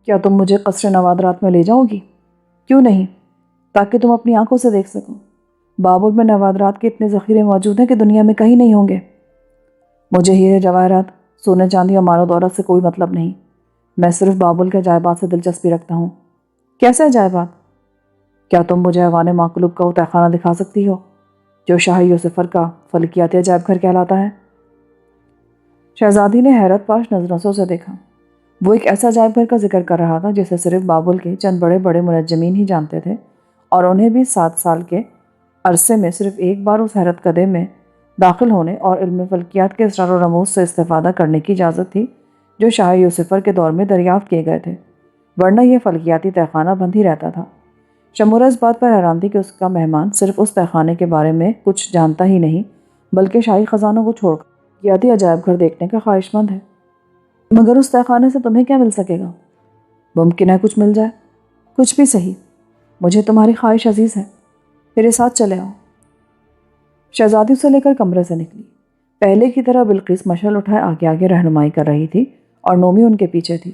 کیا تم مجھے قصر نوادرات میں لے جاؤ گی؟ کیوں نہیں، تاکہ تم اپنی آنکھوں سے دیکھ سکو۔ بابل میں نوادرات کے اتنے ذخیرے موجود ہیں کہ دنیا میں کہیں نہیں ہوں گے۔ مجھے ہیرے جواہرات، سونے چاندی اور مال و دولت سے کوئی مطلب نہیں، میں صرف بابل کے عجائبات سے دلچسپی رکھتا ہوں۔ کیسے عجائبات؟ کیا تم مجھے ایوان ماقلوب کا وہ تہخانہ دکھا سکتی ہو جو شاہ یوسفر کا فلکیاتی عجائب گھر کہلاتا ہے؟ شہزادی نے حیرت پاش نظروں سے اسے دیکھا۔ وہ ایک ایسا عجائب گھر کا ذکر کر رہا تھا جسے صرف بابل کے چند بڑے بڑے منجمین ہی جانتے تھے، اور انہیں بھی 7 سال کے عرصے میں صرف ایک بار اس حیرت کدے میں داخل ہونے اور علم فلکیات کے اسرار و رموز سے استفادہ کرنے کی اجازت تھی جو شاہ یوسفر کے دور میں دریافت کیے گئے تھے، ورنہ یہ فلکیاتی تہخانہ بند ہی رہتا تھا۔ شمورہ اس بات پر حیران تھی کہ اس کا مہمان صرف اس تہخانے کے بارے میں کچھ جانتا ہی نہیں بلکہ شاہی خزانوں کو چھوڑ کر فلکیاتی عجائب گھر دیکھنے کا خواہش مند ہے۔ مگر اس تہخانے سے تمہیں کیا مل سکے گا؟ ممکن ہے کچھ مل جائے، کچھ بھی صحیح، مجھے تمہاری خواہش عزیز ہے، میرے ساتھ چلے آؤ۔ شہزادی اسے لے کر کمرے سے نکلی۔ پہلے کی طرح بلقیس مشعل اٹھائے آگے آگے رہنمائی کر رہی تھی اور نومی ان کے پیچھے تھی۔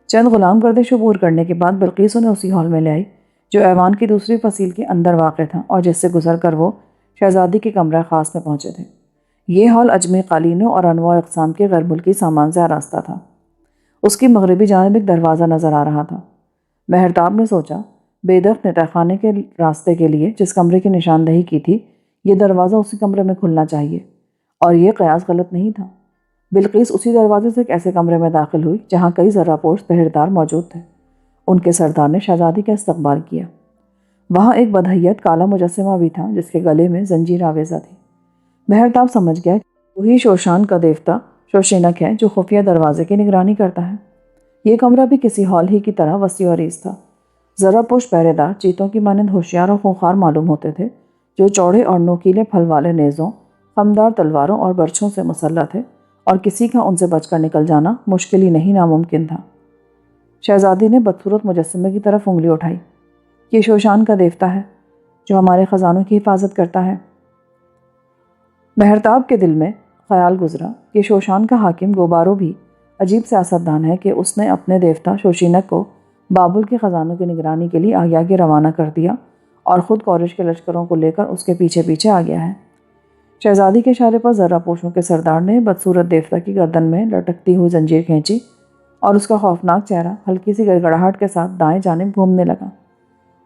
چند غلام گردش عبور کرنے کے بعد بلقیس انہیں اسی ہال میں لے آئی جو ایوان کی دوسری فصیل کے اندر واقع تھا اور جس سے گزر کر وہ شہزادی کے کمرہ خاص میں پہنچے تھے۔ یہ ہال اجمی قالینوں اور انواع اقسام کے غیر ملکی سامان سے آراستہ تھا۔ اس کی مغربی جانب ایک دروازہ نظر آ رہا تھا۔ مہرتاب نے سوچا، بے دخت نے تہخانے کے راستے کے لیے جس کمرے کی نشاندہی کی تھی، یہ دروازہ اسی کمرے میں کھلنا چاہیے، اور یہ قیاس غلط نہیں تھا۔ بلقیس اسی دروازے سے ایک ایسے کمرے میں داخل ہوئی جہاں کئی ذرہ پوش پہریدار موجود تھے۔ ان کے سردار نے شہزادی کا استقبال کیا۔ وہاں ایک بدحیت کالا مجسمہ بھی تھا جس کے گلے میں زنجیر آویزہ تھی۔ مہرتاب سمجھ گیا کہ وہی شوشان کا دیوتا شوشینک ہے جو خفیہ دروازے کی نگرانی کرتا ہے۔ یہ کمرہ بھی کسی ہال ہی کی طرح وسیع و عریض تھا۔ ذرہ پوش پہرے دار چیتوں کی مانند ہوشیار اور خونخوار معلوم ہوتے تھے جو چوڑے اور نوکیلے پھل والے نیزوں، خمدار تلواروں اور برچھوں سے مسلح تھے، اور کسی کا ان سے بچ کر نکل جانا مشکل ہی نہیں ناممکن تھا۔ شہزادی نے بدصورت مجسمے کی طرف انگلی اٹھائی۔ یہ شوشان کا دیوتا ہے جو ہمارے خزانوں کی حفاظت کرتا ہے۔ مہرتاب کے دل میں خیال گزرا کہ شوشان کا حاکم گوبارو بھی عجیب سیاستدان ہے کہ اس نے اپنے دیوتا شوشینک کو بابل کے خزانوں کی نگرانی کے لیے آگے آگے روانہ کر دیا اور خود کورش کے لشکروں کو لے کر اس کے پیچھے پیچھے آ گیا ہے۔ شہزادی کے اشارے پر ذرہ پوشوں کے سردار نے بدصورت دیوتا کی گردن میں لٹکتی ہوئی زنجیر کھینچی اور اس کا خوفناک چہرہ ہلکی سی گڑگڑاہٹ کے ساتھ دائیں جانب گھومنے لگا۔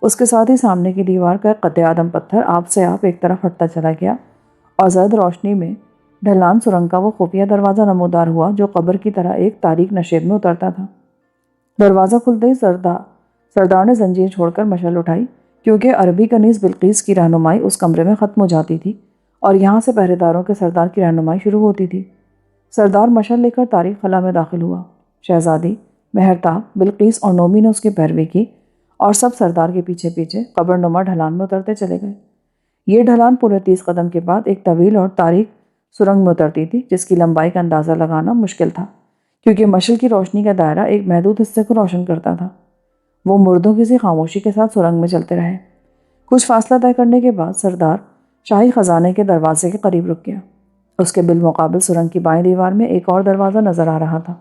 اس کے ساتھ ہی سامنے کی دیوار کا ایک قد آدم پتھر آپ سے آپ ایک طرف ہٹتا چلا گیا اور زرد روشنی میں ڈھلان سرنگ کا وہ خفیہ دروازہ نمودار ہوا جو قبر کی طرح ایک تاریک نشیب میں اترتا تھا۔ دروازہ کھلتے ہی سردار نے زنجیر چھوڑ کر مشعل اٹھائی، کیونکہ عربی کنیز بلقیس کی رہنمائی اس کمرے میں ختم ہو جاتی تھی اور یہاں سے پہرے داروں کے سردار کی رہنمائی شروع ہوتی تھی۔ سردار مشعل لے کر تاریک خلا میں داخل ہوا۔ شہزادی، مہرتاب، بلقیس اور نومی نے اس کی پیروی کی اور سب سردار کے پیچھے پیچھے قبر نما ڈھلان میں اترتے چلے گئے۔ یہ ڈھلان پورے 30 قدم کے بعد ایک طویل اور تاریک سرنگ میں اترتی تھی جس کی لمبائی کا اندازہ لگانا مشکل تھا، کیونکہ مشعل کی روشنی کا دائرہ ایک محدود حصے کو روشن کرتا تھا۔ وہ مردوں کی سی خاموشی کے ساتھ سرنگ میں چلتے رہے۔ کچھ فاصلہ طے کرنے کے بعد سردار شاہی خزانے کے دروازے کے قریب رک گیا۔ اس کے بالمقابل سرنگ کی بائیں دیوار میں ایک اور دروازہ نظر آ رہا تھا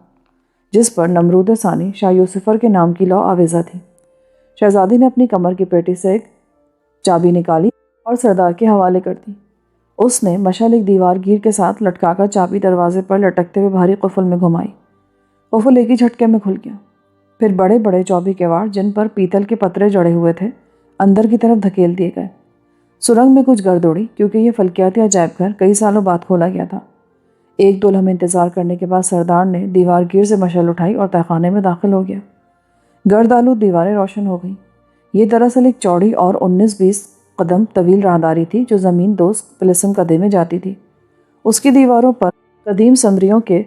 جس پر نمرود ثانی شاہ یوسفر کے نام کی لوح آویزہ تھی۔ شہزادی نے اپنی کمر کی پیٹی سے ایک چابی نکالی اور سردار کے حوالے کر دی۔ اس نے مشعل ایک دیوار گیر کے ساتھ لٹکا کر چابی دروازے پر لٹکتے ہوئے بھاری قفل میں گھمائی۔ قفل ایک ہی جھٹکے میں کھل گیا۔ پھر بڑے بڑے چوبی کیواڑ جن پر پیتل کے پترے جڑے ہوئے تھے اندر کی طرف دھکیل دیے گئے۔ سرنگ میں کچھ گرد اڑی کیونکہ یہ فلکیاتی عجائب گھر کئی سالوں بعد کھولا گیا تھا۔ ایک دو لمحے انتظار کرنے کے بعد سردار نے دیوار گیر سے مشعل اٹھائی اور تہخانے میں داخل ہو گیا۔ گرد آلود دیواریں روشن ہو گئیں۔ یہ دراصل ایک چوڑی اور 19-20 قدم طویل راہداری تھی جو زمین دوز طلسم کدے میں جاتی تھی۔ اس کی دیواروں پر قدیم سمریوں کے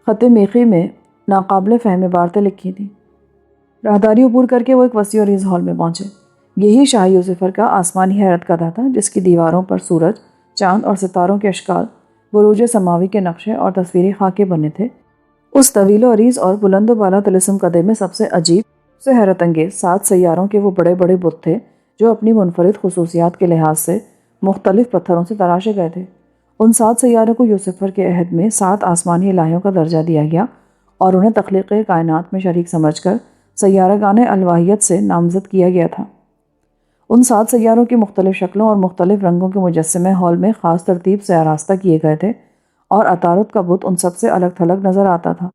خط میخی میں ناقابل فہم عبارتیں لکھی تھیں۔ راہداری عبور کر کے وہ ایک وسیع اور عریض ہال میں پہنچے۔ یہی شاہ یوسفر کا آسمانی حیرت کدہ تھا جس کی دیواروں پر سورج، چاند اور ستاروں کے اشکال، بروج سماوی کے نقشے اور تصویری خاکے بنے تھے۔ اس طویل و عریض اور بلند و بالا طلسم کدے میں سب سے عجیب، سب سے حیرت انگیز 7 سیاروں کے وہ بڑے بڑے بت تھے جو اپنی منفرد خصوصیات کے لحاظ سے مختلف پتھروں سے تراشے گئے تھے۔ ان 7 سیاروں کو یوسفر کے عہد میں 7 آسمانی الہیوں کا درجہ دیا گیا اور انہیں تخلیق کائنات میں شریک سمجھ کر سیارہ گان الواحیت سے نامزد کیا گیا تھا۔ ان 7 سیاروں کی مختلف شکلوں اور مختلف رنگوں کے مجسمے ہال میں خاص ترتیب سے آراستہ کیے گئے تھے اور عطارد کا بت ان سب سے الگ تھلگ نظر آتا تھا۔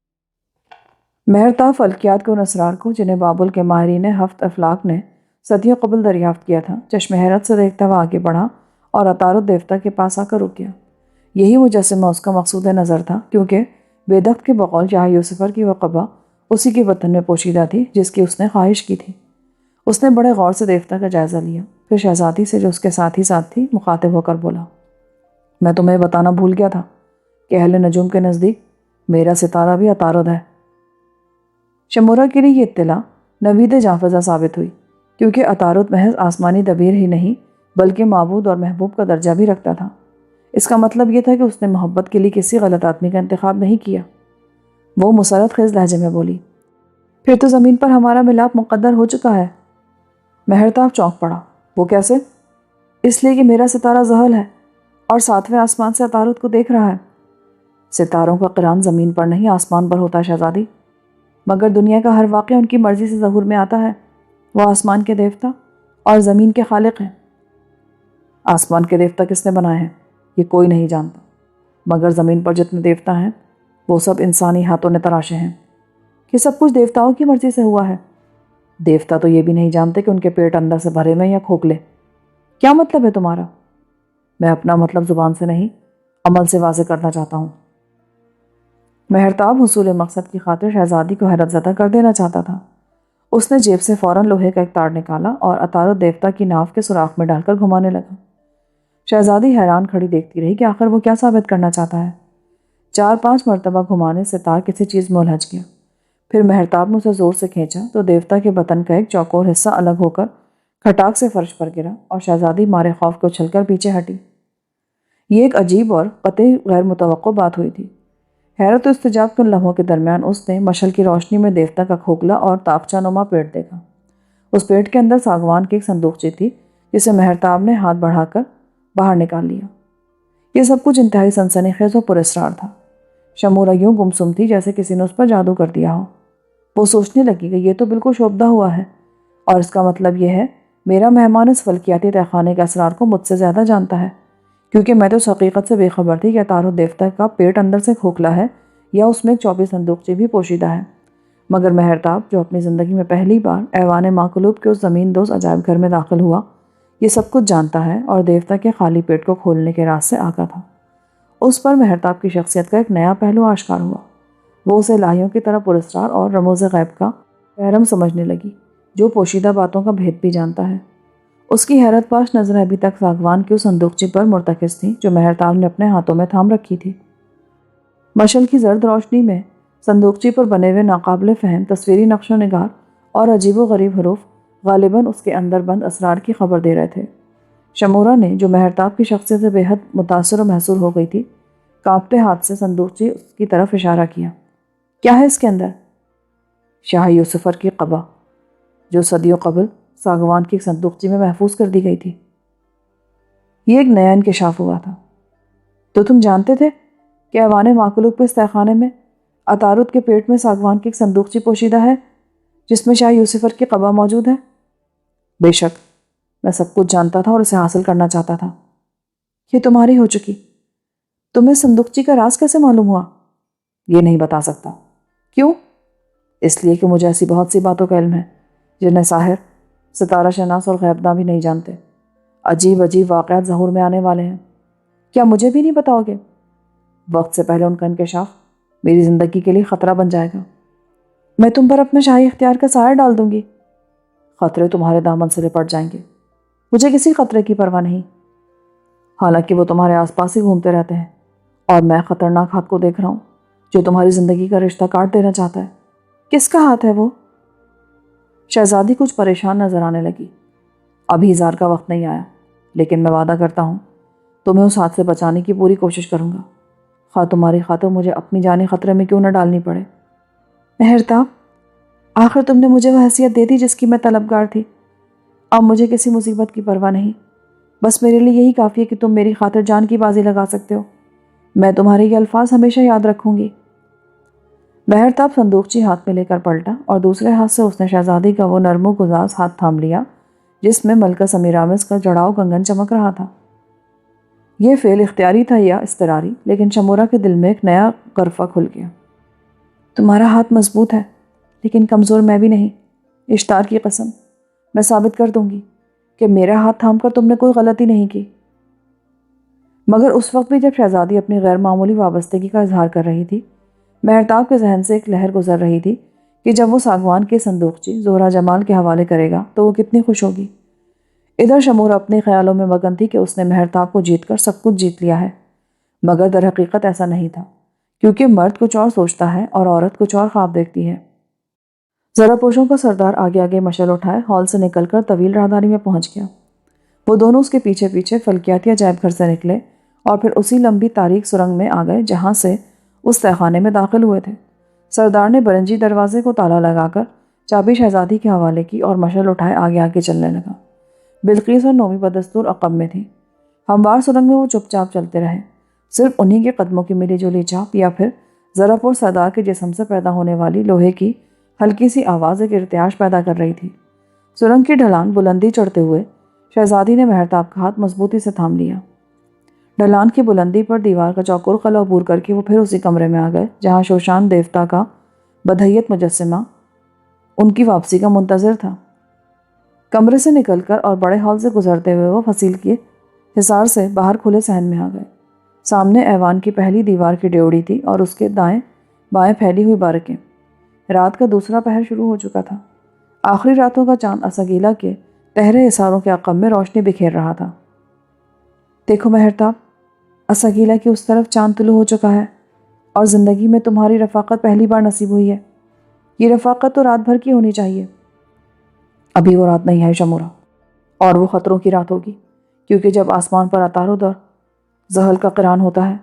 مہرتاب فلکیات کے ان اسرار کو جنہیں بابل کے ماہرین 7 افلاک نے صدیوں قبل دریافت کیا تھا، چشم حیرت سے دیکھتا ہوا آگے بڑھا اور عطارد دیوتا کے پاس آ کر رک گیا۔ یہی مجسمہ اس کا مقصود نظر تھا، کیونکہ بےدخت کے بقول شاہ یوسفر کی وہ قبا اسی کے وطن میں پوشیدہ تھی جس کی اس نے خواہش کی تھی۔ اس نے بڑے غور سے دیوتا کا جائزہ لیا، پھر شہزادی سے جو اس کے ساتھ ہی ساتھ تھی مخاطب ہو کر بولا، میں تمہیں بتانا بھول گیا تھا کہ اہل نجوم کے نزدیک میرا ستارہ بھی عطارد ہے۔ شمورا کے لیے یہ اطلاع نوید جانفزا ثابت ہوئی، کیونکہ عطارد محض آسمانی دبیر ہی نہیں بلکہ معبود اور محبوب کا درجہ بھی رکھتا تھا۔ اس کا مطلب یہ تھا کہ اس نے محبت کے لیے کسی غلط آدمی کا انتخاب نہیں کیا۔ وہ مسرت خیز لہجے میں بولی، پھر تو زمین پر ہمارا ملاپ مقدر ہو چکا ہے۔ مہرتاب چونک پڑا، وہ کیسے؟ اس لیے کہ میرا ستارہ زحل ہے اور 7ویں آسمان سے عطارد کو دیکھ رہا ہے۔ ستاروں کا قران زمین پر نہیں آسمان پر ہوتا ہے شہزادی، مگر دنیا کا ہر واقعہ ان کی مرضی سے ظہور میں آتا ہے۔ وہ آسمان کے دیوتا اور زمین کے خالق ہیں۔ آسمان کے دیوتا کس نے بنائے ہیں یہ کوئی نہیں جانتا، مگر زمین پر جتنے دیوتا ہیں وہ سب انسانی ہاتھوں نے تراشے ہیں۔ کہ سب کچھ دیوتاؤں کی مرضی سے ہوا ہے؟ دیوتا تو یہ بھی نہیں جانتے کہ ان کے پیٹ اندر سے بھرے ہوئے یا کھوکھلے۔ کیا مطلب ہے تمہارا؟ میں اپنا مطلب زبان سے نہیں عمل سے واضح کرنا چاہتا ہوں۔ مہرتاب حصول مقصد کی خاطر شہزادی کو حیرت زدہ کر دینا چاہتا تھا۔ اس نے جیب سے فوراً لوہے کا ایک تار نکالا اور عطارد دیوتا کی ناف کے سوراخ میں ڈال کر گھمانے لگا۔ شہزادی حیران کھڑی دیکھتی رہی کہ آخر وہ کیا ثابت کرنا چاہتا ہے۔ 4-5 مرتبہ گھمانے سے تار کسی چیز میں الجھ گیا۔ پھر مہرتاب نے اسے زور سے کھینچا تو دیوتا کے بدن کا ایک چوکور حصہ الگ ہو کر کھٹاک سے فرش پر گرا اور شہزادی مارے خوف کو اچھل کر پیچھے ہٹی۔ یہ ایک عجیب اور قطعی غیر متوقع بات ہوئی تھی۔ حیرت و استعجاب کے ان لمحوں کے درمیان اس نے مشعل کی روشنی میں دیوتا کا کھوکھلا اور تاقچہ نما پیٹ دیکھا۔ اس پیٹ کے اندر ساگوان کی ایک صندوقچی تھی جسے مہرتاب نے ہاتھ بڑھا کر باہر نکال لیا۔ یہ سب کچھ انتہائی سنسنی خیز و پراسرار تھا۔ شمورا یوں گمسم تھی جیسے کسی نے اس پر جادو کر دیا ہو۔ وہ سوچنے لگی کہ یہ تو بالکل شوبدہ ہوا ہے، اور اس کا مطلب یہ ہے میرا مہمان اس فلکیاتی تہخانے کے اسرار کو مجھ سے زیادہ جانتا ہے، کیونکہ میں تو اس حقیقت سے بے خبر تھی کہ عطارد دیوتا کا پیٹ اندر سے کھوکھلا ہے یا اس میں ایک 24 صندوقچی بھی پوشیدہ ہے۔ مگر مہرتاب جو اپنی زندگی میں پہلی بار ایوان ماقلوب کے اس زمین دوز عجائب گھر میں داخل ہوا، یہ سب کچھ جانتا ہے اور دیوتا کے خالی پیٹ کو کھولنے کے راز سے آگاہ تھا۔ اس پر مہرتاب کی شخصیت کا ایک نیا پہلو آشکار ہوا۔ وہ اسے الہیوں کی طرح پراسرار اور رموز غیب کا پیرم سمجھنے لگی، جو پوشیدہ باتوں کا بھید بھی جانتا ہے۔ اس کی حیرت پاش نظریں ابھی تک ساگوان کی اس صندوقچی پر مرتکز تھیں جو مہرتاب نے اپنے ہاتھوں میں تھام رکھی تھی۔ مشعل کی زرد روشنی میں صندوقچی پر بنے ہوئے ناقابل فہم تصویری نقش و نگار اور عجیب و غریب حروف غالباً اس کے اندر بند اسرار کی خبر دے رہے تھے۔ شمورا نے جو مہرتاب کی شخصیت سے بے حد متاثر و محصور ہو گئی تھی، کانپتے ہاتھ سے صندوقچی اس کی طرف اشارہ کیا۔ کیا ہے اس کے اندر؟ شاہ یوسفر کی قبا، جو صدیوں قبل ساگوان کی ایک صندوقچی میں محفوظ کر دی گئی تھی۔ یہ ایک نیا انکشاف ہوا تھا۔ تو تم جانتے تھے کہ ایوان ماقلوب کے اس تہخانے میں عطارد کے پیٹ میں ساگوان کی ایک صندوقچی پوشیدہ ہے جس میں شاہ یوسفر کی قبا موجود ہے؟ بے شک، میں سب کچھ جانتا تھا اور اسے حاصل کرنا چاہتا تھا۔ یہ تمہاری ہو چکی۔ تمہیں صندوقچی کا راز کیسے معلوم ہوا؟ یہ نہیں بتا سکتا۔ کیوں؟ اس لیے کہ مجھے ایسی بہت سی باتوں کا علم ہے جنہیں ساحر، ستارہ شناس اور غیبداں بھی نہیں جانتے۔ عجیب عجیب واقعات ظہور میں آنے والے ہیں۔ کیا مجھے بھی نہیں بتاؤ گے؟ وقت سے پہلے ان کا انکشاف میری زندگی کے لیے خطرہ بن جائے گا۔ میں تم پر اپنے شاہی اختیار کا سایہ ڈال دوں گی۔ خطرے تمہارے دامن سے لپٹ جائیں گے۔ مجھے کسی خطرے کی پرواہ نہیں، حالانکہ وہ تمہارے آس پاس ہی گھومتے رہتے ہیں، اور میں خطرناک ہاتھ کو دیکھ رہا ہوں جو تمہاری زندگی کا رشتہ کاٹ دینا چاہتا ہے۔ کس کا ہاتھ ہے وہ؟ شہزادی کچھ پریشان نظر آنے لگی۔ ابھی اظہار کا وقت نہیں آیا، لیکن میں وعدہ کرتا ہوں تمہیں اس ہاتھ سے بچانے کی پوری کوشش کروں گا، خواہ تمہاری خاطر مجھے اپنی جانیں خطرے میں کیوں نہ ڈالنی پڑے۔ مہرتاب، آخر تم نے مجھے وہ حیثیت دے دی جس کی میں طلبگار تھی۔ اب مجھے کسی مصیبت کی پرواہ نہیں، بس میرے لیے یہی کافی ہے کہ تم میری خاطر جان کی بازی لگا سکتے ہو۔ میں تمہارے یہ الفاظ ہمیشہ یاد رکھوں گی۔ مہرتاب صندوقچی ہاتھ میں لے کر پلٹا اور دوسرے ہاتھ سے اس نے شہزادی کا وہ نرم و گزاز ہاتھ تھام لیا جس میں ملکہ سمیرامس کا جڑاؤ کنگن چمک رہا تھا۔ یہ فعل اختیاری تھا یا اضطراری، لیکن شمورا کے دل میں ایک نیا غرفہ کھل گیا۔ تمہارا ہاتھ مضبوط ہے، لیکن کمزور میں بھی نہیں۔ اشتار کی قسم، میں ثابت کر دوں گی کہ میرا ہاتھ تھام کر تم نے کوئی غلطی نہیں کی۔ مگر اس وقت بھی جب شہزادی اپنی غیر معمولی وابستگی کا اظہار کر رہی تھی، مہرتاب کے ذہن سے ایک لہر گزر رہی تھی کہ جب وہ ساگوان کے صندوقچی زہرہ جمال کے حوالے کرے گا تو وہ کتنی خوش ہوگی۔ ادھر شمورا اپنے خیالوں میں مگن تھی کہ اس نے مہرتاب کو جیت کر سب کچھ جیت لیا ہے، مگر در حقیقت ایسا نہیں تھا، کیونکہ مرد کچھ اور سوچتا ہے اور عورت کچھ اور خواب دیکھتی ہے۔ ذرا پوشوں کا سردار آگے آگے مشعل اٹھائے ہال سے نکل کر طویل راہداری میں پہنچ گیا۔ وہ دونوں اس کے پیچھے پیچھے فلکیاتی عجائب گھر سے نکلے اور پھر اسی لمبی تاریک سرنگ میں آ گئے جہاں سے اس تہخانے میں داخل ہوئے تھے۔ سردار نے برنجی دروازے کو تالا لگا کر چابی شہزادی کے حوالے کی اور مشعل اٹھائے آگے آگے چلنے لگا۔ بلقیس اور نومی بدستور عقب میں تھی۔ ہموار سرنگ میں وہ چپ چاپ چلتے رہے، صرف انہی کے قدموں کی ملی جلی چاپ یا پھر ذرا پور سردار کے جسم سے پیدا ہونے والی لوہے کی ہلکی سی آواز ایک ارتعاش پیدا کر رہی تھی۔ سرنگ کی ڈھلان بلندی چڑھتے ہوئے شہزادی نے مہرتاب کا ہاتھ مضبوطی سے تھام لیا۔ ڈھلان کی بلندی پر دیوار کا چوکور قلعہ عبور کر کے وہ پھر اسی کمرے میں آ گئے جہاں شوشان دیوتا کا بدحیت مجسمہ ان کی واپسی کا منتظر تھا۔ کمرے سے نکل کر اور بڑے ہال سے گزرتے ہوئے وہ فصیل کے حصار سے باہر کھلے صحن میں آ گئے۔ سامنے ایوان کی پہلی دیوار کی ڈیوڑی تھی اور اس کے دائیں بائیں پھیلی ہوئی بارکیں۔ رات کا دوسرا پہر شروع ہو چکا تھا۔ آخری راتوں کا چاند اسگیلا کے تہرے حصاروں کے عقب میں روشنی بکھیر رہا تھا۔ دیکھو مہرتاب، اسگیلا کی اس طرف چاند طلوع ہو چکا ہے اور زندگی میں تمہاری رفاقت پہلی بار نصیب ہوئی ہے۔ یہ رفاقت تو رات بھر کی ہونی چاہیے۔ ابھی وہ رات نہیں ہے شمورا، اور وہ خطروں کی رات ہوگی، کیونکہ جب آسمان پر اتارو دور زحل کا قران ہوتا ہے،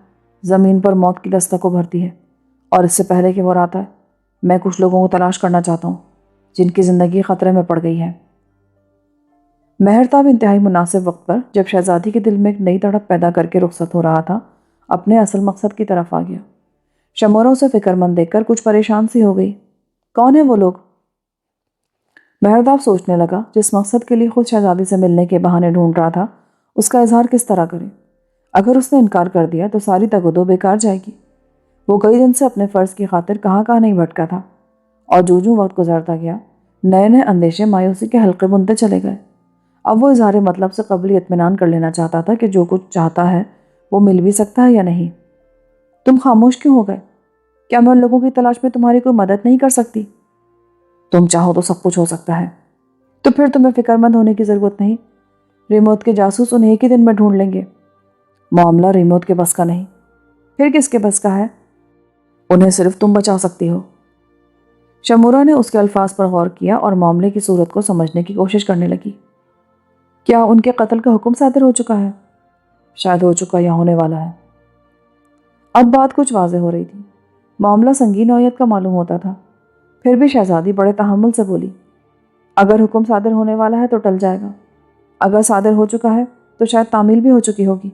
زمین پر موت کی دستک ابھرتی ہے، اور اس سے پہلے کہ وہ رات آئے میں کچھ لوگوں کو تلاش کرنا چاہتا ہوں جن کی زندگی خطرے میں پڑ گئی ہے۔ مہرتاب انتہائی مناسب وقت پر، جب شہزادی کے دل میں ایک نئی تڑپ پیدا کر کے رخصت ہو رہا تھا، اپنے اصل مقصد کی طرف آ گیا۔ شمورا اسے فکر مند دیکھ کر کچھ پریشان سی ہو گئی۔ کون ہیں وہ لوگ؟ مہرتاب سوچنے لگا جس مقصد کے لیے خود شہزادی سے ملنے کے بہانے ڈھونڈ رہا تھا اس کا اظہار کس طرح کرے۔ اگر اس نے انکار کر دیا تو ساری تگودو بیکار جائے گی۔ وہ کئی دن سے اپنے فرض کی خاطر کہاں کہاں نہیں بھٹکا تھا، اور جو جو وقت گزرتا گیا نئے نئے اندیشے مایوسی کے حلقے بنتے چلے گئے۔ اب وہ اظہار مطلب سے قبل اطمینان کر لینا چاہتا تھا کہ جو کچھ چاہتا ہے وہ مل بھی سکتا ہے یا نہیں۔ تم خاموش کیوں ہو گئے؟ کیا میں ان لوگوں کی تلاش میں تمہاری کوئی مدد نہیں کر سکتی؟ تم چاہو تو سب کچھ ہو سکتا ہے، تو پھر تمہیں فکر مند ہونے کی ضرورت نہیں۔ ریموت کے جاسوس انہیں ایک ہی دن میں ڈھونڈ لیں گے۔ معاملہ ریموت کے بس کا نہیں، پھر کس کے بس کا ہے؟ انہیں صرف تم بچا سکتی ہو۔ شمورا نے اس کے الفاظ پر غور کیا اور معاملے کی صورت کو سمجھنے کی کوشش کرنے لگی۔ کیا ان کے قتل کا حکم صادر ہو چکا ہے؟ شاید ہو چکا یا ہونے والا ہے۔ اب بات کچھ واضح ہو رہی تھی۔ معاملہ سنگین نوعیت کا معلوم ہوتا تھا۔ پھر بھی شہزادی بڑے تحمل سے بولی، اگر حکم صادر ہونے والا ہے تو ٹل جائے گا، اگر صادر ہو چکا ہے تو شاید تعمیل بھی ہو چکی ہوگی۔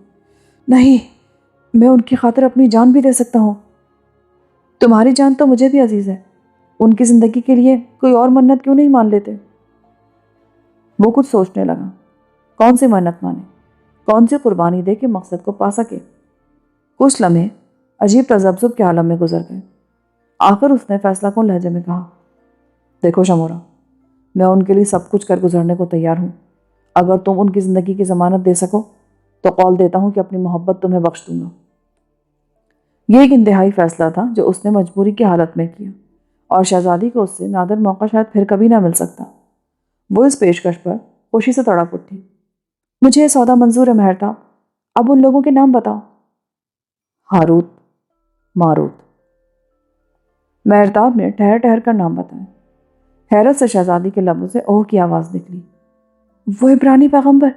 نہیں، میں ان کی خاطر اپنی جان بھی دے سکتا ہوں۔ تمہاری جان تو مجھے بھی عزیز ہے، ان کی زندگی کے لیے کوئی اور منت کیوں نہیں مان لیتے؟ وہ کچھ سوچنے لگا، کون سی منت مانے، کون سی قربانی دے کہ مقصد کو پا سکے۔ کچھ لمحے عجیب تذبذب کے عالم میں گزر گئے۔ آخر اس نے فیصلہ کن لہجے میں کہا، دیکھو شمورا، میں ان کے لیے سب کچھ کر گزرنے کو تیار ہوں۔ اگر تم ان کی زندگی کی ضمانت دے سکو تو قول دیتا ہوں کہ اپنی محبت تمہیں بخش دوں گا۔ یہ ایک انتہائی فیصلہ تھا جو اس نے مجبوری کی حالت میں کیا، اور شہزادی کو اس سے نادر موقع شاید پھر کبھی نہ مل سکتا۔ وہ اس پیشکش پر خوشی سے تڑپ اٹھی۔ مجھے یہ سودا منظور ہے مہرتاب، اب ان لوگوں کے نام بتاؤ۔ ہاروت، ماروت۔ مہرتاب نے ٹھہر ٹھہر کر نام بتائے۔ حیرت سے شہزادی کے لبوں سے اوہ کی آواز نکلی۔ وہ عبرانی پیغمبر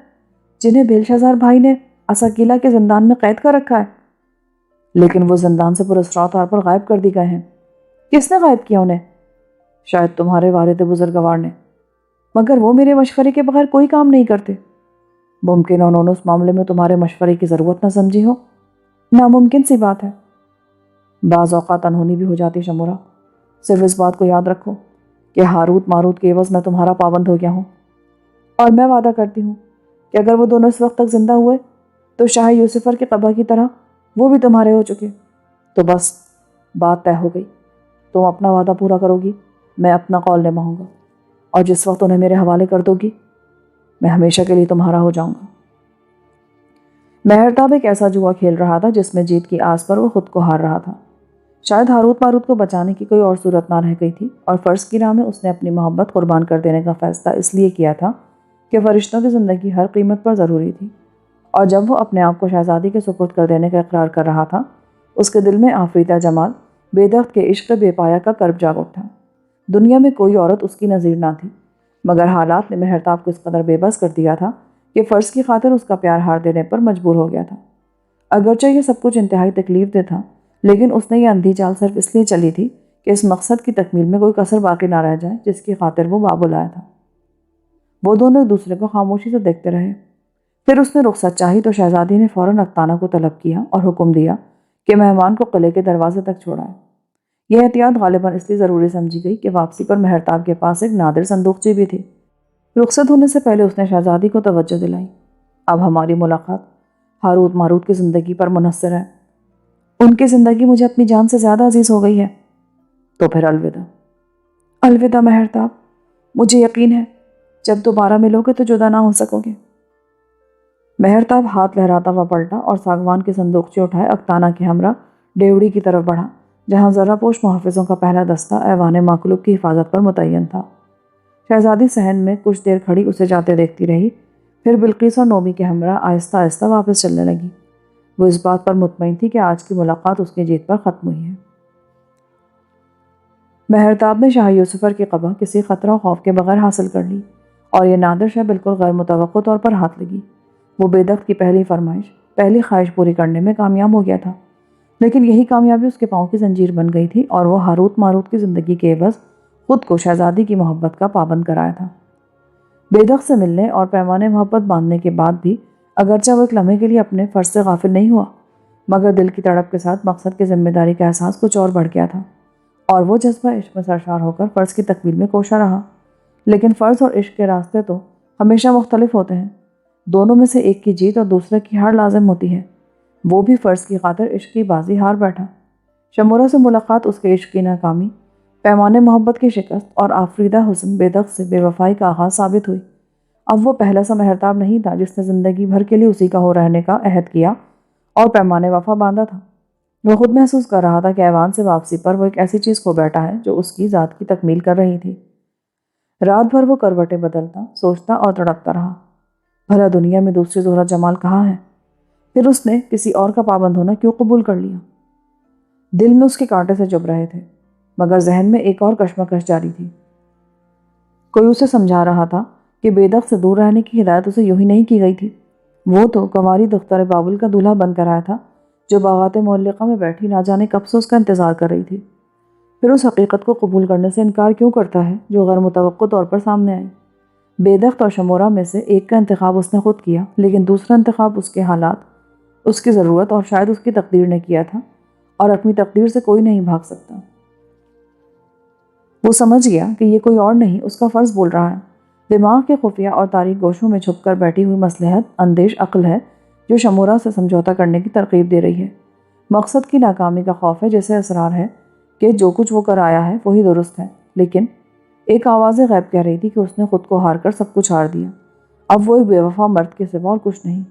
جنہیں بیلشازار بھائی نے اساکیلا کے زندان میں قید کر رکھا ہے، لیکن وہ زندان سے پراسرار طور پر غائب کر دی گئے ہیں۔ کس نے غائب کیا انہیں؟ شاید تمہارے والد بزرگوار نے، مگر وہ میرے مشورے کے بغیر کوئی کام نہیں کرتے۔ ممکن ہے انہوں نے اس معاملے میں تمہارے مشورے کی ضرورت نہ سمجھی ہو۔ ناممکن سی بات ہے۔ بعض اوقات انہونی بھی ہو جاتی شمورا، صرف اس بات کو یاد رکھو کہ ہاروت ماروت کے عوض میں تمہارا پابند ہو گیا ہوں، اور میں وعدہ کرتی ہوں کہ اگر وہ دونوں اس وقت تک زندہ ہوئے تو شاہ یوسفر کے قبا کی طرح وہ بھی تمہارے ہو چکے۔ تو بس بات طے ہو گئی، تم اپنا وعدہ پورا کرو گی، میں اپنا قول نبھاؤں گا، اور جس وقت انہیں میرے حوالے کر دو گی میں ہمیشہ کے لیے تمہارا ہو جاؤں گا۔ مہرتاب ایک ایسا جوا کھیل رہا تھا جس میں جیت کی آس پر وہ خود کو ہار رہا تھا۔ شاید ہاروت ماروت کو بچانے کی کوئی اور صورت نہ رہ گئی تھی، اور فرض کی راہ میں اس نے اپنی محبت قربان کر دینے کا فیصلہ اس لیے کیا تھا کہ فرشتوں کی زندگی ہر قیمت پر ضروری تھی، اور جب وہ اپنے آپ کو شہزادی کے سپرد کر دینے کا اقرار کر رہا تھا اس کے دل میں آفریدہ جمال بے دخت کے عشق بے پایا کا کرب جاگ اٹھا۔ دنیا میں کوئی عورت اس کی نظیر نہ تھی، مگر حالات نے مہرتاب کو اس قدر بے بس کر دیا تھا کہ فرض کی خاطر اس کا پیار ہار دینے پر مجبور ہو گیا تھا۔ اگرچہ یہ سب کچھ انتہائی تکلیف دہ تھا، لیکن اس نے یہ اندھی چال صرف اس لیے چلی تھی کہ اس مقصد کی تکمیل میں کوئی کسر باقی نہ رہ جائے جس کی خاطر وہ بابل آیا تھا۔ وہ دونوں ایک دوسرے کو خاموشی سے دیکھتے رہے۔ پھر اس نے رخصت چاہی تو شہزادی نے فوراً اکتانہ کو طلب کیا اور حکم دیا کہ مہمان کو قلعے کے دروازے تک چھوڑائے۔ یہ احتیاط غالباً اس لیے ضروری سمجھی گئی کہ واپسی پر مہرتاب کے پاس ایک نادر صندوقچی بھی تھی۔ رخصت ہونے سے پہلے اس نے شہزادی کو توجہ دلائی، اب ہماری ملاقات ہاروت ماروت کی زندگی پر منحصر ہے، ان کی زندگی مجھے اپنی جان سے زیادہ عزیز ہو گئی ہے۔ تو پھر الوداع۔ الوداع مہرتاب، مجھے یقین ہے جب دوبارہ ملو گے تو جدا نہ ہو سکو گے۔ مہرتاب ہاتھ لہراتا ہوا پلٹا اور ساگوان کے صندوقچے اٹھائے اکتانہ کے ہمراہ ڈیوڑی کی طرف بڑھا، جہاں ذرہ پوش محافظوں کا پہلا دستہ ایوان مخلوق کی حفاظت پر متعین تھا۔ شہزادی صحن میں کچھ دیر کھڑی اسے جاتے دیکھتی رہی، پھر بلقیس اور نومی کے ہمراہ آہستہ آہستہ واپس چلنے لگی۔ وہ اس بات پر مطمئن تھی کہ آج کی ملاقات اس کی جیت پر ختم ہوئی ہے۔ مہرتاب نے شاہ یوسفر کی قبا کسی خطرہ و خوف کے بغیر حاصل کر لی، اور یہ نادر شے بالکل غیر متوقع طور پر ہاتھ لگی۔ وہ بے دخت کی پہلی فرمائش، پہلی خواہش پوری کرنے میں کامیاب ہو گیا تھا، لیکن یہی کامیابی اس کے پاؤں کی زنجیر بن گئی تھی، اور وہ ہاروت ماروت کی زندگی کے عوض خود کو شہزادی کی محبت کا پابند کرایا تھا۔ بے دخت سے ملنے اور پیمانے محبت باندھنے کے بعد بھی اگرچہ وہ ایک لمحے کے لیے اپنے فرض سے غافل نہیں ہوا، مگر دل کی تڑپ کے ساتھ مقصد کی ذمہ داری کا احساس کچھ اور بڑھ گیا تھا، اور وہ جذبہ عشق میں سرشار ہو کر فرض کی تکمیل میں کوشاں رہا۔ لیکن فرض اور عشق کے راستے تو ہمیشہ مختلف ہوتے ہیں، دونوں میں سے ایک کی جیت اور دوسرے کی ہار لازم ہوتی ہے۔ وہ بھی فرض کی خاطر عشق کی بازی ہار بیٹھا۔ شمورہ سے ملاقات اس کے عشق کی ناکامی، پیمانے محبت کی شکست، اور آفریدہ حسن بے دخت سے بے وفائی کا آغاز ثابت ہوئی۔ اب وہ پہلا سا مہرتاب نہیں تھا جس نے زندگی بھر کے لیے اسی کا ہو رہنے کا عہد کیا اور پیمانے وفا باندھا تھا۔ وہ خود محسوس کر رہا تھا کہ ایوان سے واپسی پر وہ ایک ایسی چیز کھو بیٹھا ہے جو اس کی ذات کی تکمیل کر رہی تھی۔ رات بھر وہ کروٹیں بدلتا، سوچتا اور تڑپتا رہا، بھلا دنیا میں دوسری زہرہ جمال کہاں ہے؟ پھر اس نے کسی اور کا پابند ہونا کیوں قبول کر لیا؟ دل میں اس کے کانٹے سے چبھ رہے تھے، مگر ذہن میں ایک اور کشمکش جاری تھی۔ کوئی اسے سمجھا رہا تھا کہ بے دخت سے دور رہنے کی ہدایت اسے یوں ہی نہیں کی گئی تھی۔ وہ تو کنواری دختر بابل کا دولہا بن کر آیا تھا جو باغات معلقہ میں بیٹھی نہ جانے کب سے اس کا انتظار کر رہی تھی۔ پھر اس حقیقت کو قبول کرنے سے انکار کیوں کرتا ہے جو غیر متوقع طور پر سامنے آئی؟ بے دخت اور شمورہ میں سے ایک کا انتخاب اس نے خود کیا، لیکن دوسرا انتخاب اس کے حالات، اس کی ضرورت اور شاید اس کی تقدیر نے کیا تھا، اور اپنی تقدیر سے کوئی نہیں بھاگ سکتا۔ وہ سمجھ گیا کہ یہ کوئی اور نہیں اس کا فرض بول رہا ہے۔ دماغ کے خفیہ اور تاریک گوشوں میں چھپ کر بیٹھی ہوئی مصلحت اندیش عقل ہے جو شمورہ سے سمجھوتا کرنے کی ترغیب دے رہی ہے۔ مقصد کی ناکامی کا خوف ہے جسے اصرار ہے کہ جو کچھ وہ کر آیا ہے وہی درست ہے، لیکن ایک آواز غیب کہہ رہی تھی کہ اس نے خود کو ہار کر سب کچھ ہار دیا۔ اب وہ ایک بے وفا مرد کے سوا اور کچھ نہیں۔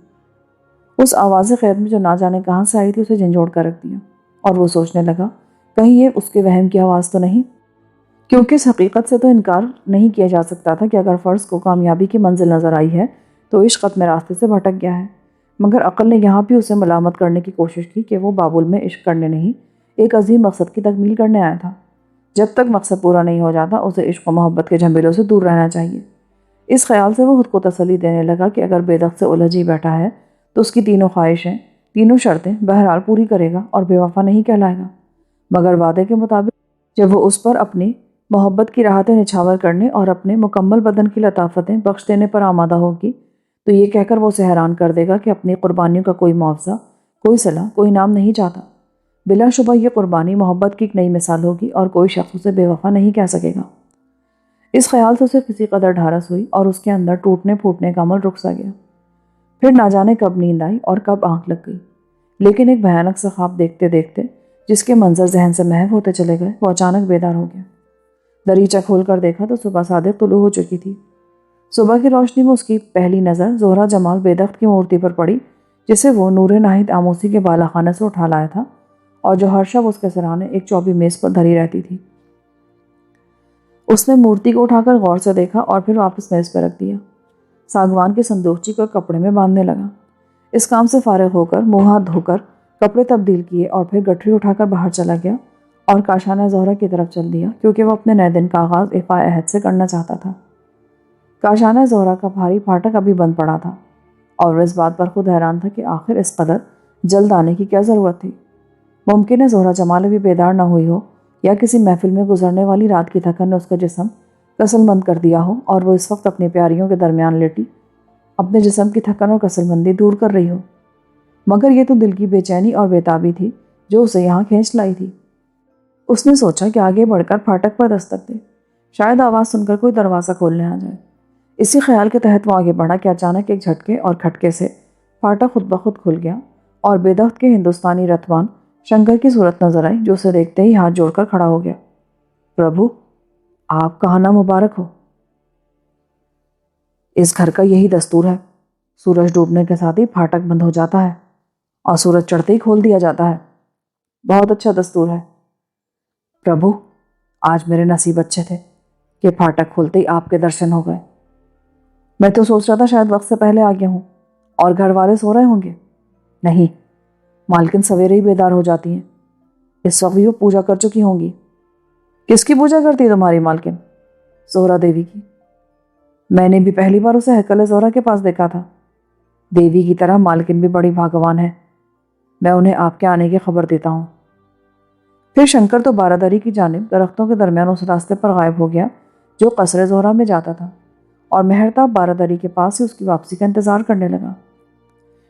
اس آواز غیب میں جو نہ جانے کہاں سے آئی تھی اسے جھنجھوڑ کر رکھ دیا، اور وہ سوچنے لگا کہیں یہ اس کے وہم کی آواز تو نہیں، کیونکہ اس حقیقت سے تو انکار نہیں کیا جا سکتا تھا کہ اگر فرض کو کامیابی کی منزل نظر آئی ہے تو عشق ختم راستے سے بھٹک گیا ہے۔ مگر عقل نے یہاں بھی اسے ملامت کرنے کی کوشش کی کہ وہ بابل میں عشق کرنے نہیں، ایک عظیم مقصد کی تکمیل کرنے آیا تھا۔ جب تک مقصد پورا نہیں ہو جاتا اسے عشق و محبت کے جھمیلوں سے دور رہنا چاہیے۔ اس خیال سے وہ خود کو تسلی دینے لگا کہ اگر بے دخت سے الجھ ہی بیٹھا ہے تو اس کی تینوں خواہشیں، تینوں شرطیں بہرحال پوری کرے گا اور بے وفا نہیں کہلائے گا۔ مگر وعدے کے مطابق جب وہ اس پر اپنی محبت کی راحتیں نچھاور کرنے اور اپنے مکمل بدن کی لطافتیں بخش دینے پر آمادہ ہوگی تو یہ کہہ کر وہ اسے حیران کر دے گا کہ اپنی قربانیوں کا کوئی معاوضہ، کوئی صلہ، کوئی انعام نہیں چاہتا، بلا شبہ یہ قربانی محبت کی ایک نئی مثال ہوگی اور کوئی شخص اسے بے وفا نہیں کہہ سکے گا۔ اس خیال سے اسے کسی قدر ڈھارس ہوئی اور اس کے اندر ٹوٹنے پھوٹنے کا عمل رک سا گیا۔ پھر نہ جانے کب نیند آئی اور کب آنکھ لگ گئی، لیکن ایک بھیانک سے خواب دیکھتے دیکھتے جس کے منظر ذہن سے محو ہوتے چلے گئے، وہ اچانک بیدار ہو گیا۔ دریچہ کھول کر دیکھا تو صبح صادق طلوع ہو چکی تھی۔ صبح کی روشنی میں اس کی پہلی نظر زہرہ جمال بیدخت کی مورتی پر پڑی، جسے وہ نور ناہید آموسی کے بالا خانے سے اٹھا لایا تھا اور جو ہر شب اس کے سرانے ایک چوبی میز پر دھری رہتی تھی۔ اس نے مورتی کو اٹھا کر غور سے دیکھا اور پھر واپس میز پر رکھ دیا۔ ساگوان کے صندوقچی کو کپڑے میں باندھنے لگا۔ اس کام سے فارغ ہو کر منہ ہاتھ دھو کر کپڑے تبدیل کیے اور پھر گٹھری اٹھا کر باہر چلا گیا اور کاشانہ زہرہ کی طرف چل دیا، کیونکہ وہ اپنے نئے دن کا آغاز ایفا عہد سے کرنا چاہتا تھا۔ کاشانہ زہرہ کا بھاری پھاٹک ابھی بند پڑا تھا اور وہ اس بات پر خود حیران تھا کہ آخر اس قدر جلد آنے کی کیا ضرورت تھی۔ ممکن ہے زہرہ جمال ابھی بیدار نہ ہوئی ہو یا کسی محفل میں گزرنے والی رات کی تھکن نے اس کا جسم کسل مند کر دیا ہو اور وہ اس وقت اپنی پیاریوں کے درمیان لیٹی اپنے جسم کی تھکن اور کسل مندی دور کر رہی ہو، مگر یہ تو دل کی بے چینی اور بےتابی تھی جو اسے یہاں کھینچ لائی تھی۔ اس نے سوچا کہ آگے بڑھ کر پھاٹک پر دستک دے، شاید آواز سن کر کوئی دروازہ کھولنے آ جائے۔ اسی خیال کے تحت وہ آگے بڑھا کہ اچانک ایک جھٹکے اور کھٹکے سے پھاٹک خود بخود کھل گیا اور بیدخت کے ہندوستانی رتوان شنکر کی صورت نظر آئی، جو اسے دیکھتے ہی ہاتھ جوڑ کر کھڑا ہو گیا۔ پربھو، آپ کا آنا مبارک ہو۔ اس گھر کا یہی دستور ہے، سورج ڈوبنے کے ساتھ ہی پھاٹک بند ہو جاتا ہے اور سورج چڑھتے ہی کھول دیا جاتا ہے۔ بہت اچھا دستور ہے پربھو، آج میرے نصیب اچھے تھے کہ پھاٹک کھولتے ہی آپ کے درشن ہو گئے۔ میں تو سوچ رہا تھا شاید وقت سے پہلے آ گیا ہوں اور گھر والے سو رہے ہوں گے۔ نہیں، مالکن سویرے ہی بیدار ہو جاتی ہیں، اس وقت بھی وہ پوجا کر چکی ہوں گی۔ کس کی پوجا کرتی ہے تمہاری مالکن؟ زہرہ دیوی کی۔ میں نے بھی پہلی بار اسے ہیکل زہرہ کے پاس دیکھا تھا۔ دیوی کی طرح مالکن بھی بڑی بھاگوان ہے، میں انہیں آپ کے آنے کی خبر دیتا ہوں۔ پھر شنکر تو بارادری کی جانب درختوں کے درمیان اس راستے پر غائب ہو گیا جو قصر زہرہ میں جاتا تھا، اور مہرتاب بارادری کے پاس ہی اس کی واپسی کا انتظار کرنے لگا۔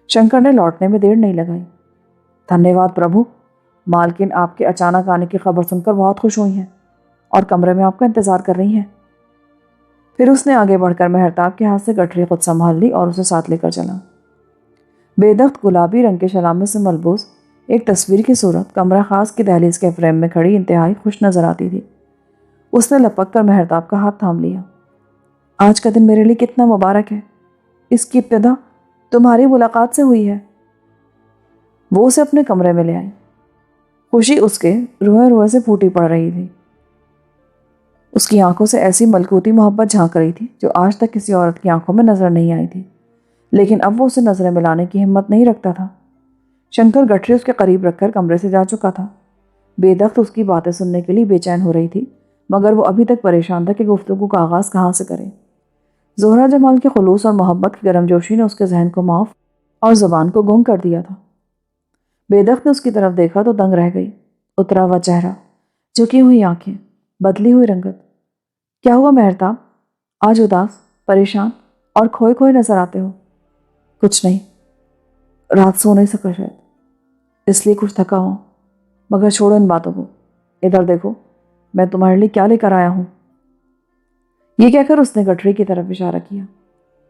شنکر نے لوٹنے میں دیر نہیں لگائی۔ دھنیہ واد پربھو، مالکن آپ کے اچانک آنے کی خبر سن کر بہت خوش ہوئی ہیں اور کمرے میں آپ کا انتظار کر رہی ہیں۔ پھر اس نے آگے بڑھ کر مہرتاب کے ہاتھ سے گٹھری خود سنبھال لی اور اسے ساتھ لے کر چلا۔ بیدخت گلابی رنگ کے شلامے سے ملبوس ایک تصویر کی صورت کمرہ خاص کی دہلیز کے فریم میں کھڑی انتہائی خوش نظر آتی تھی۔ اس نے لپک کر مہرتاب کا ہاتھ تھام لیا۔ آج کا دن میرے لیے کتنا مبارک ہے، اس کی ابتدا تمہاری ملاقات سے ہوئی ہے۔ وہ اسے اپنے کمرے میں لے آئی۔ خوشی اس کے روئے روئے سے پھوٹی پڑ رہی تھی۔ اس کی آنکھوں سے ایسی ملکوتی محبت جھانک رہی تھی جو آج تک کسی عورت کی آنکھوں میں نظر نہیں آئی تھی، لیکن اب وہ اسے نظریں ملانے کی ہمت نہیں رکھتا تھا۔ شنکر گٹھری اس کے قریب رکھ کر کمرے سے جا چکا تھا۔ بیدخت اس کی باتیں سننے کے لیے بے چین ہو رہی تھی، مگر وہ ابھی تک پریشان تھا کہ گفتگو کا آغاز کہاں سے کرے۔ زہرہ جمال کے خلوص اور محبت کی گرم جوشی نے اس کے ذہن کو معاف اور زبان کو گنگ کر دیا تھا۔ بیدخت نے اس کی طرف دیکھا تو دنگ رہ گئی۔ اترا ہوا چہرہ، جھکی ہوئی آنکھیں، بدلی ہوئی رنگت۔ کیا ہوا مہرتاب؟ آج اداس، پریشان اور کھوئے کھوئے نظر آتے ہو۔ کچھ نہیں، رات سو نہیں سکا شاید، اس لیے کچھ تھکا ہوں، مگر چھوڑو ان باتوں کو، ادھر دیکھو میں تمہارے لیے کیا لے کر آیا ہوں۔ یہ کہہ کر اس نے گٹھری کی طرف اشارہ کیا۔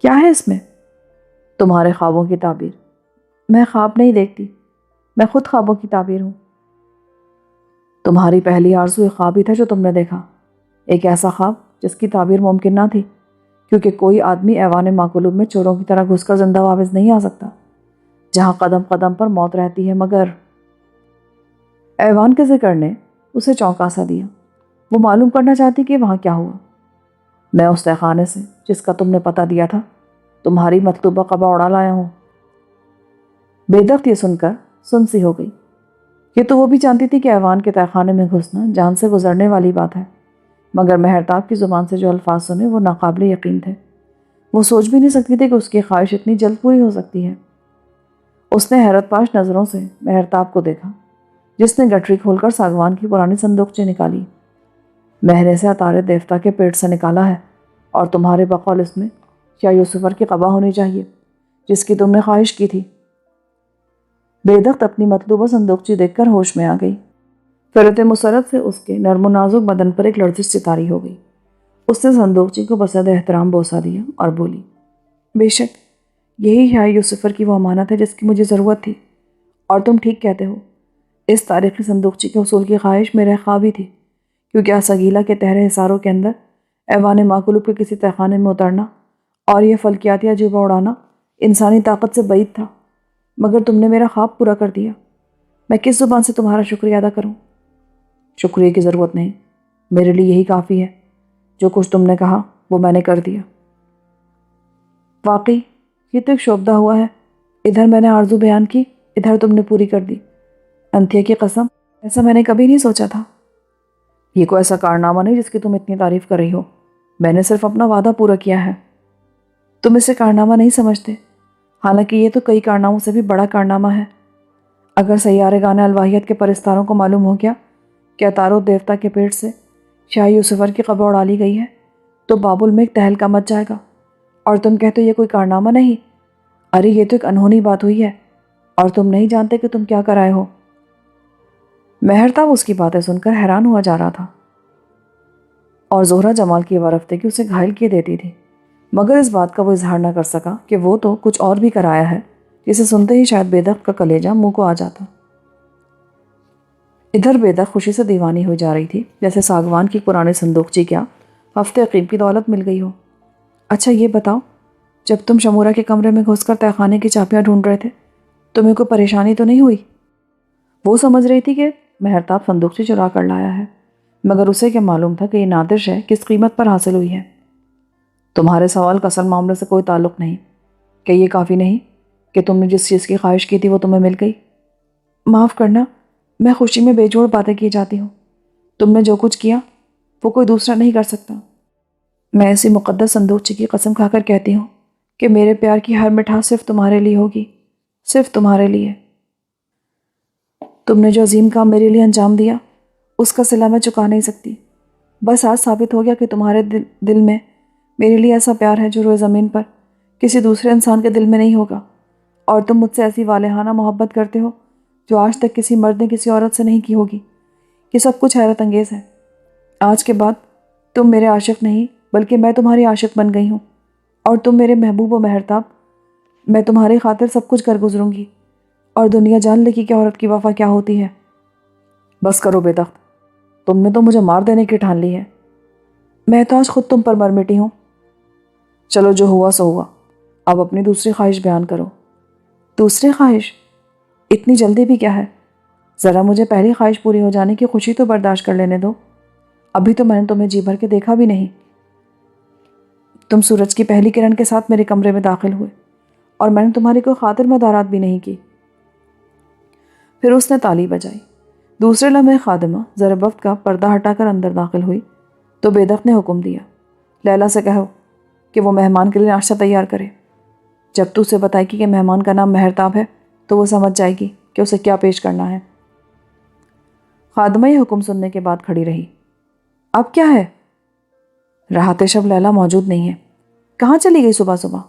کیا ہے اس میں؟ تمہارے خوابوں کی تعبیر۔ میں خواب نہیں دیکھتی، میں خود خوابوں کی تعبیر ہوں۔ تمہاری پہلی آرزو ایک خواب ہی تھا جو تم نے دیکھا، ایک ایسا خواب جس کی تعبیر ممکن نہ تھی، کیونکہ کوئی آدمی ایوان ماقلوب میں چوروں کی طرح گھس کر زندہ واپس نہیں آ سکتا، جہاں قدم قدم پر موت رہتی ہے۔ مگر ایوان کے ذکر نے اسے چونکا سا دیا۔ وہ معلوم کرنا چاہتی کہ وہاں کیا ہوا۔ میں اس تہہ خانے سے جس کا تم نے پتہ دیا تھا تمہاری مطلوبہ قبا اڑا لایا ہوں۔ بیدخت یہ سن کر سن سی ہو گئی۔ یہ تو وہ بھی جانتی تھی کہ ایوان کے تہہ خانے میں گھسنا جان سے گزرنے والی بات ہے، مگر مہرتاب کی زبان سے جو الفاظ سنے وہ ناقابل یقین تھے۔ وہ سوچ بھی نہیں سکتی تھی کہ اس کی خواہش اتنی جلد پوری ہو سکتی ہے۔ اس نے حیرت پاش نظروں سے مہرتاب کو دیکھا، جس نے گٹھری کھول کر ساگوان کی پرانی صندوقچی نکالی۔ میں نے اسے عطارِ دیوتا کے پیٹ سے نکالا ہے، اور تمہارے بقول اس میں شاہ یوسفر کی قبا ہونی چاہیے جس کی تم نے خواہش کی تھی۔ بےدخت اپنی مطلوبہ صندوقچی دیکھ کر ہوش میں آ گئی۔ فرت مسرت سے اس کے نرم و نازک بدن پر ایک لرزش سی طاری ہو گئی۔ اس نے صندوقچی کو بصد احترام بوسہ دیا اور بولی، بے شک یہی ہے یوسفر کی وہ امانت ہے جس کی مجھے ضرورت تھی، اور تم ٹھیک کہتے ہو، اس تاریخی صندوقچی کے حصول کی خواہش میرے خواب ہی تھی، کیونکہ اسگیلا کے تہرے حصاروں کے اندر ایوان ماکلوب کے کسی تہخانے میں اترنا اور یہ فلکیاتی عجوبہ اڑانا انسانی طاقت سے بعید تھا، مگر تم نے میرا خواب پورا کر دیا۔ میں کس زبان سے تمہارا شکریہ ادا کروں؟ شکریہ کی ضرورت نہیں، میرے لیے یہی کافی ہے، جو کچھ تم نے کہا وہ میں نے کر دیا۔ واقعی یہ تو ایک شعبدہ ہوا ہے، ادھر میں نے آرزو بیان کی، ادھر تم نے پوری کر دی۔ انتھیا کی قسم، ایسا میں نے کبھی نہیں سوچا تھا۔ یہ کوئی ایسا کارنامہ نہیں جس کی تم اتنی تعریف کر رہی ہو، میں نے صرف اپنا وعدہ پورا کیا ہے۔ تم اسے کارنامہ نہیں سمجھتے، حالانکہ یہ تو کئی کارناموں سے بھی بڑا کارنامہ ہے۔ اگر سیارگان الواحیت کے پرستاروں کو معلوم ہو گیا کہ اتارو دیوتا کے پیٹ سے شاہ یوسفر کی قبر اڑا لی گئی ہے تو بابل میں ایک تہلکہ مچ جائے گا، اور تم کہتے ہو یہ کوئی کارنامہ نہیں؟ ارے یہ تو ایک انہونی بات ہوئی ہے، اور تم نہیں جانتے کہ تم کیا کرائے ہو۔ مہرتاب اس کی باتیں سن کر حیران ہوا جا رہا تھا، اور زہرہ جمال کی وارفتگی اسے گھائل کیے دیتی تھی، مگر اس بات کا وہ اظہار نہ کر سکا کہ وہ تو کچھ اور بھی کرایا ہے، جسے سنتے ہی شاید بےدخت کا کلیجہ منہ کو آ جاتا۔ ادھر بےدخت خوشی سے دیوانی ہو جا رہی تھی، جیسے ساگوان کی پرانی صندوقچی کیا ہفتے عقیم کی دولت مل گئی ہو۔ اچھا یہ بتاؤ، جب تم شمورہ کے کمرے میں گھس کر تہخانے کی چابیاں ڈھونڈ رہے تھے، تمہیں کوئی پریشانی تو نہیں ہوئی؟ وہ سمجھ رہی تھی کہ مہرتاب صندوقچی چرا کر لایا ہے، مگر اسے کیا معلوم تھا کہ یہ نادر شے کس قیمت پر حاصل ہوئی ہے۔ تمہارے سوال کا اصل معاملے سے کوئی تعلق نہیں، کہ یہ کافی نہیں کہ تم نے جس چیز کی خواہش کی تھی وہ تمہیں مل گئی؟ معاف کرنا، میں خوشی میں بے جوڑ باتیں کی جاتی ہوں، تم نے جو کچھ کیا وہ کوئی دوسرا نہیں کر سکتا۔ میں ایسی مقدس صندوقچی کی قسم کھا کر کہتی ہوں کہ میرے پیار کی ہر مٹھاس صرف تمہارے لیے ہوگی، صرف تمہارے لیے۔ تم نے جو عظیم کام میرے لیے انجام دیا اس کا صلہ میں چکا نہیں سکتی۔ بس آج ثابت ہو گیا کہ تمہارے دل میں میرے لیے ایسا پیار ہے جو روئے زمین پر کسی دوسرے انسان کے دل میں نہیں ہوگا، اور تم مجھ سے ایسی والہانہ محبت کرتے ہو جو آج تک کسی مرد نے کسی عورت سے نہیں کی ہوگی۔ یہ سب کچھ حیرت انگیز ہے۔ آج کے بعد تم میرے عاشق نہیں بلکہ میں تمہاری عاشق بن گئی ہوں، اور تم میرے محبوب و مہرتاب، میں تمہاری خاطر سب کچھ کر گزروں گی، اور دنیا جان لے گی کہ عورت کی وفا کیا ہوتی ہے۔ بس کرو بےدخت، تم نے تو مجھے مار دینے کی ٹھان لی ہے۔ میں تو آج خود تم پر مر مٹی ہوں۔ چلو جو ہوا سو ہوا، اب اپنی دوسری خواہش بیان کرو۔ دوسری خواہش؟ اتنی جلدی بھی کیا ہے؟ ذرا مجھے پہلی خواہش پوری ہو جانے کی خوشی تو برداشت کر لینے دو، ابھی تو میں نے تمہیں جی بھر کے دیکھا بھی نہیں۔ تم سورج کی پہلی کرن کے ساتھ میرے کمرے میں داخل ہوئے، اور میں نے تمہاری کوئی خاطر مدارات بھی نہیں کی۔ پھر اس نے تالی بجائی۔ دوسرے لمحے خادمہ زربفت کا پردہ ہٹا کر اندر داخل ہوئی تو بےدخت نے حکم دیا، لیلا سے کہو کہ وہ مہمان کے لیے ناشتہ تیار کرے۔ جب تو اسے بتائے گی کہ مہمان کا نام مہرتاب ہے تو وہ سمجھ جائے گی کہ اسے کیا پیش کرنا ہے۔ خادمہ یہ حکم سننے کے بعد کھڑی رہی۔ اب کیا ہے؟ راحت شب لیلا موجود نہیں ہے، کہاں چلی گئی صبح صبح؟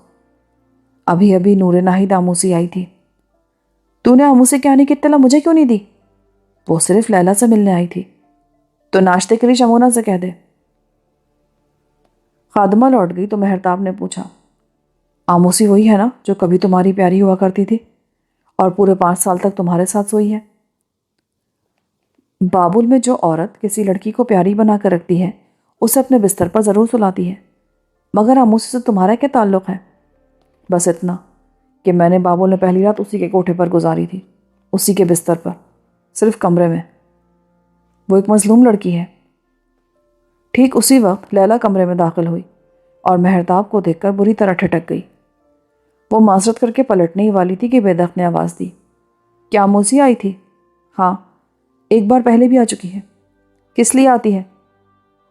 ابھی ابھی نور ناہید آموسی آئی تھی۔ تو نے آموسی کے آنے کی اطلاع مجھے کیوں نہیں دی؟ وہ صرف لیلا سے ملنے آئی تھی۔ تو ناشتے کے لیے شمونا سے کہہ دے۔ خادمہ لوٹ گئی تو مہرتاب نے پوچھا، آموسی وہی ہے نا جو کبھی تمہاری پیاری ہوا کرتی تھی اور پورے 5 سال تک تمہارے ساتھ سوئی ہے؟ بابل میں جو عورت کسی لڑکی کو پیاری بنا کر رکھتی ہے اسے اپنے بستر پر ضرور سلاتی ہے، مگر آموسی سے تمہارا کیا تعلق ہے؟ بس اتنا کہ میں نے بابل میں پہلی رات اسی کے کوٹھے پر گزاری تھی، اسی کے بستر پر، صرف کمرے میں۔ وہ ایک مظلوم لڑکی ہے۔ ٹھیک اسی وقت لیلا کمرے میں داخل ہوئی اور مہرتاب کو دیکھ کر بری طرح ٹھٹک گئی۔ وہ معذرت کر کے پلٹنے ہی والی تھی کہ بےدخت نے آواز دی، کیا آموسی آئی تھی؟ ہاں، ایک بار پہلے بھی آ چکی ہے۔ کس لیے آتی ہے؟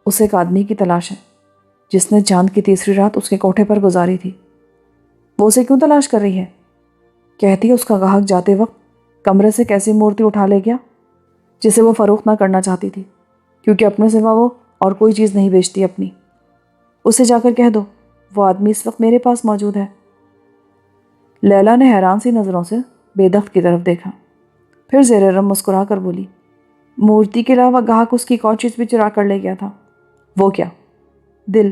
اسے ایک آدمی کی تلاش ہے جس نے چاند کی تیسری رات اس کے کوٹھے پر گزاری تھی۔ وہ اسے کیوں تلاش کر رہی ہے؟ کہتی ہے اس کا گاہک جاتے وقت کمرے سے کیسی مورتی اٹھا لے گیا جسے وہ فروخت نہ کرنا چاہتی تھی، کیونکہ اپنے سوا وہ اور کوئی چیز نہیں بیچتی اپنی۔ اسے جا کر کہہ دو وہ آدمی اس وقت میرے پاس موجود ہے۔ لیلا نے حیران سی نظروں سے بےدخت کی طرف دیکھا، پھر زیر رم مسکرا کر بولی، مورتی کے علاوہ گاہک اس کی ایک اور چیز بھی چرا کر لے گیا تھا۔ وہ کیا؟ دل۔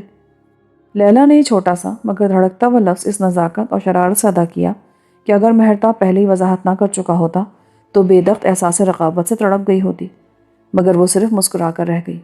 لیلا نے یہ چھوٹا سا مگر دھڑکتا ہوا لفظ اس نزاکت اور شرارت سے ادا کیا کہ اگر مہرتاب پہلے ہی وضاحت نہ کر چکا ہوتا تو بے دخت احساس رقابت سے تڑپ گئی ہوتی، مگر وہ صرف مسکرا کر رہ گئی۔